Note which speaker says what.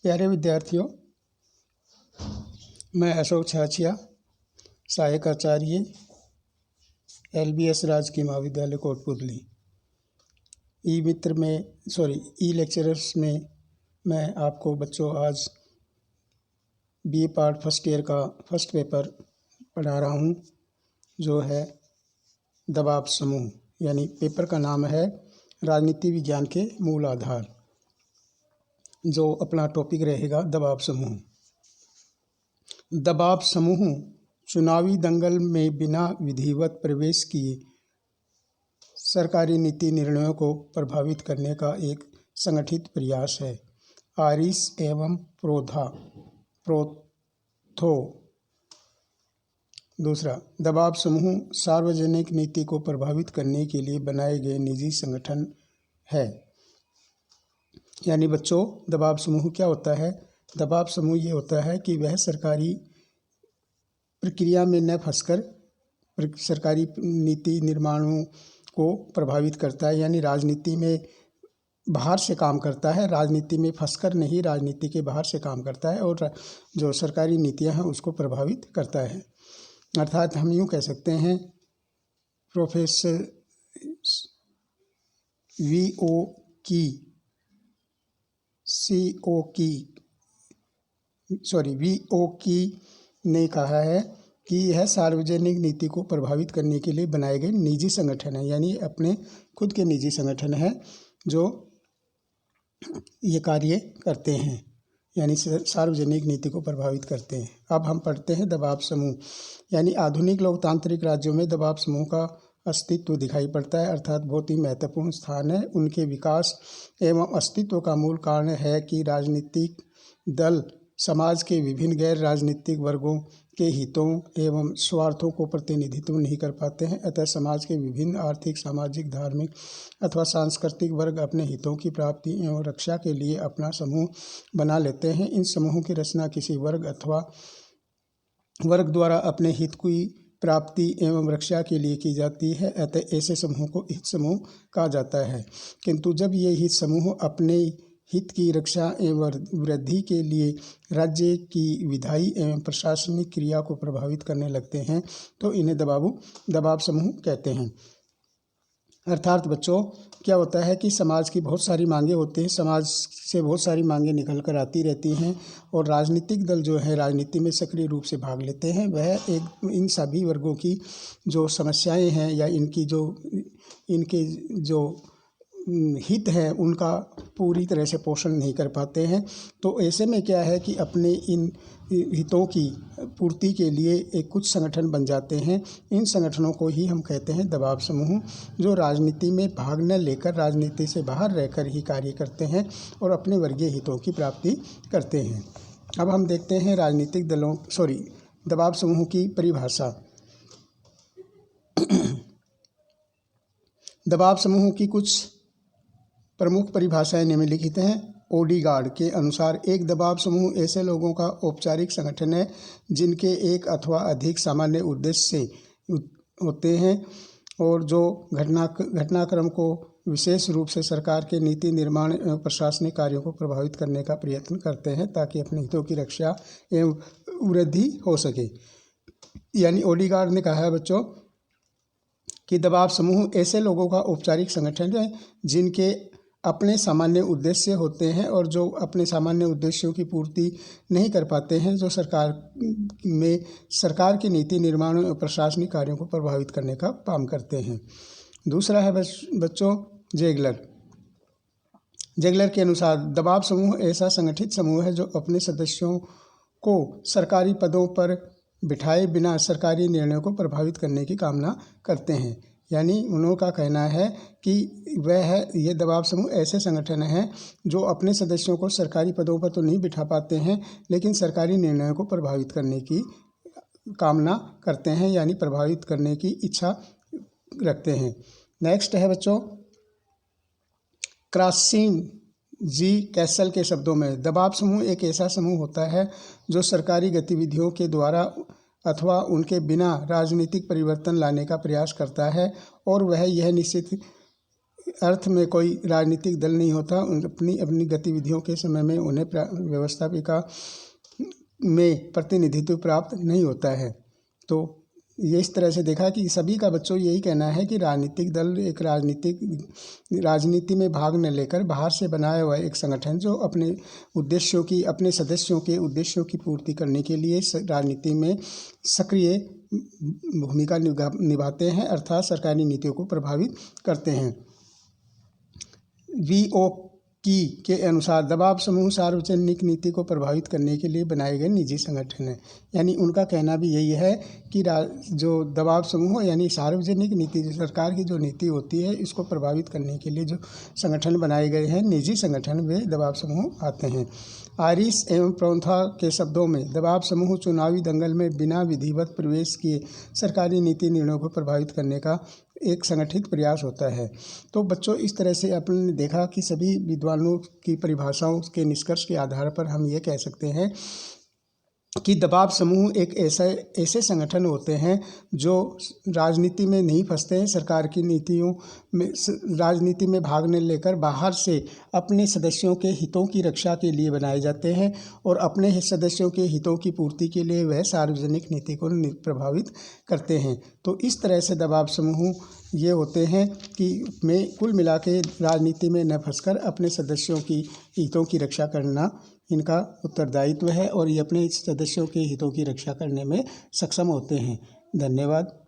Speaker 1: प्यारे विद्यार्थियों, मैं अशोक छाछिया, सहायक आचार्य LBS राजकीय महाविद्यालय कोटपुतली ई लेक्चरर्स में मैं आपको बच्चों आज BA पार्ट फर्स्ट ईयर का फर्स्ट पेपर पढ़ा रहा हूँ, जो है दबाव समूह। यानी पेपर का नाम है राजनीति विज्ञान के मूल आधार। जो अपना टॉपिक रहेगा दबाव समूह। दबाव समूह चुनावी दंगल में बिना विधिवत प्रवेश किए सरकारी नीति निर्णयों को प्रभावित करने का एक संगठित प्रयास है। आरिस एवं प्रोथो। दूसरा, दबाव समूह सार्वजनिक नीति को प्रभावित करने के लिए बनाए गए निजी संगठन है। यानी बच्चों, दबाव समूह क्या होता है? दबाव समूह ये होता है कि वह सरकारी प्रक्रिया में न फंसकर सरकारी नीति निर्माणों को प्रभावित करता है। यानी राजनीति में बाहर से काम करता है, राजनीति में फंसकर नहीं, राजनीति के बाहर से काम करता है और जो सरकारी नीतियां हैं उसको प्रभावित करता है। अर्थात हम यूँ कह सकते हैं, प्रोफेसर VO की ने कहा है कि यह सार्वजनिक नीति को प्रभावित करने के लिए बनाए गए निजी संगठन है। यानी अपने खुद के निजी संगठन है जो ये कार्य करते हैं, यानी सार्वजनिक नीति को प्रभावित करते हैं। अब हम पढ़ते हैं दबाव समूह। यानी आधुनिक लोकतांत्रिक राज्यों में दबाव समूह का अस्तित्व दिखाई पड़ता है, अर्थात बहुत ही महत्वपूर्ण स्थान है। उनके विकास एवं अस्तित्व का मूल कारण है कि राजनीतिक दल समाज के विभिन्न गैर राजनीतिक वर्गों के हितों एवं स्वार्थों को प्रतिनिधित्व नहीं कर पाते हैं। अतः समाज के विभिन्न आर्थिक, सामाजिक, धार्मिक अथवा सांस्कृतिक वर्ग अपने हितों की प्राप्ति एवं रक्षा के लिए अपना समूह बना लेते हैं। इन समूहों की रचना किसी वर्ग अथवा वर्ग द्वारा अपने हित की प्राप्ति एवं रक्षा के लिए की जाती है। अतः ऐसे समूह को हित समूह कहा जाता है। किंतु जब ये हित समूह अपने हित की रक्षा एवं वृद्धि के लिए राज्य की विधायी एवं प्रशासनिक क्रिया को प्रभावित करने लगते हैं तो इन्हें दबाव समूह कहते हैं। अर्थात बच्चों, क्या होता है कि समाज की बहुत सारी मांगे होती हैं, समाज से बहुत सारी मांगे निकल कर आती रहती हैं और राजनीतिक दल जो है राजनीति में सक्रिय रूप से भाग लेते हैं। वह इन सभी वर्गों की जो समस्याएं हैं या इनके जो हित है उनका पूरी तरह से पोषण नहीं कर पाते हैं। तो ऐसे में क्या है कि अपने इन हितों की पूर्ति के लिए एक कुछ संगठन बन जाते हैं। इन संगठनों को ही हम कहते हैं दबाव समूह, जो राजनीति में भाग न लेकर राजनीति से बाहर रहकर ही कार्य करते हैं और अपने वर्गीय हितों की प्राप्ति करते हैं। अब हम देखते हैं दबाव समूह की परिभाषा। दबाव समूह की कुछ प्रमुख परिभाषाएं निम्नलिखित हैं। ओडीगार्ड के अनुसार एक दबाव समूह ऐसे लोगों का औपचारिक संगठन है जिनके एक अथवा अधिक सामान्य उद्देश्य होते हैं और जो घटनाक्रम को विशेष रूप से सरकार के नीति निर्माण एवं प्रशासनिक कार्यों को प्रभावित करने का प्रयत्न करते हैं ताकि अपने हितों की रक्षा एवं वृद्धि हो सके। यानी ओडीगार्ड ने कहा है बच्चों कि दबाव समूह ऐसे लोगों का औपचारिक संगठन है जिनके अपने सामान्य उद्देश्य होते हैं और जो अपने सामान्य उद्देश्यों की पूर्ति नहीं कर पाते हैं, जो सरकार की नीति निर्माण और प्रशासनिक कार्यों को प्रभावित करने का काम करते हैं। दूसरा है बच्चों जेगलर के अनुसार दबाव समूह ऐसा संगठित समूह है जो अपने सदस्यों को सरकारी पदों पर बिठाए बिना सरकारी निर्णयों को प्रभावित करने की कामना करते हैं। यानी उनका कहना है कि ये दबाव समूह ऐसे संगठन हैं जो अपने सदस्यों को सरकारी पदों पर तो नहीं बिठा पाते हैं, लेकिन सरकारी निर्णयों को प्रभावित करने की कामना करते हैं, यानी प्रभावित करने की इच्छा रखते हैं। नेक्स्ट है बच्चों, क्रॉसिंग जी कैसल के शब्दों में दबाव समूह एक ऐसा समूह होता है जो सरकारी गतिविधियों के द्वारा अथवा उनके बिना राजनीतिक परिवर्तन लाने का प्रयास करता है और वह यह निश्चित अर्थ में कोई राजनीतिक दल नहीं होता। अपनी अपनी गतिविधियों के समय में उन्हें व्यवस्थापिका में प्रतिनिधित्व प्राप्त नहीं होता है। तो ये इस तरह से देखा कि सभी का बच्चों यही कहना है कि राजनीतिक दल एक राजनीति में भाग न लेकर बाहर से बनाया हुआ एक संगठन जो अपने सदस्यों के उद्देश्यों की पूर्ति करने के लिए राजनीति में सक्रिय भूमिका निभाते हैं, अर्थात सरकारी नीतियों को प्रभावित करते हैं। वीओ के अनुसार दबाव समूह सार्वजनिक नीति को प्रभावित करने के लिए बनाए गए निजी संगठन हैं। यानी उनका कहना भी यही है कि जो दबाव समूह यानी सार्वजनिक नीति, जो सरकार की जो नीति होती है, इसको प्रभावित करने के लिए जो संगठन बनाए गए हैं निजी संगठन, वे दबाव समूह आते हैं। आरिस एवं प्रोंथा के शब्दों में दबाव समूह चुनावी दंगल में बिना विधिवत प्रवेश किए सरकारी नीति निर्णयों को प्रभावित करने का एक संगठित प्रयास होता है। तो बच्चों, इस तरह से आपने देखा कि सभी विद्वानों की परिभाषाओं के निष्कर्ष के आधार पर हम ये कह सकते हैं कि दबाव समूह एक ऐसे संगठन होते हैं जो राजनीति में नहीं फंसते हैं, सरकार की नीतियों में राजनीति में भाग न लेकर बाहर से अपने सदस्यों के हितों की रक्षा के लिए बनाए जाते हैं और अपने सदस्यों के हितों की पूर्ति के लिए वह सार्वजनिक नीति को प्रभावित करते हैं। तो इस तरह से दबाव समूह ये होते हैं कि कुल मिला के राजनीति में न फंसकर अपने सदस्यों की हितों की रक्षा करना इनका उत्तरदायित्व है और ये अपने सदस्यों के हितों की रक्षा करने में सक्षम होते हैं। धन्यवाद।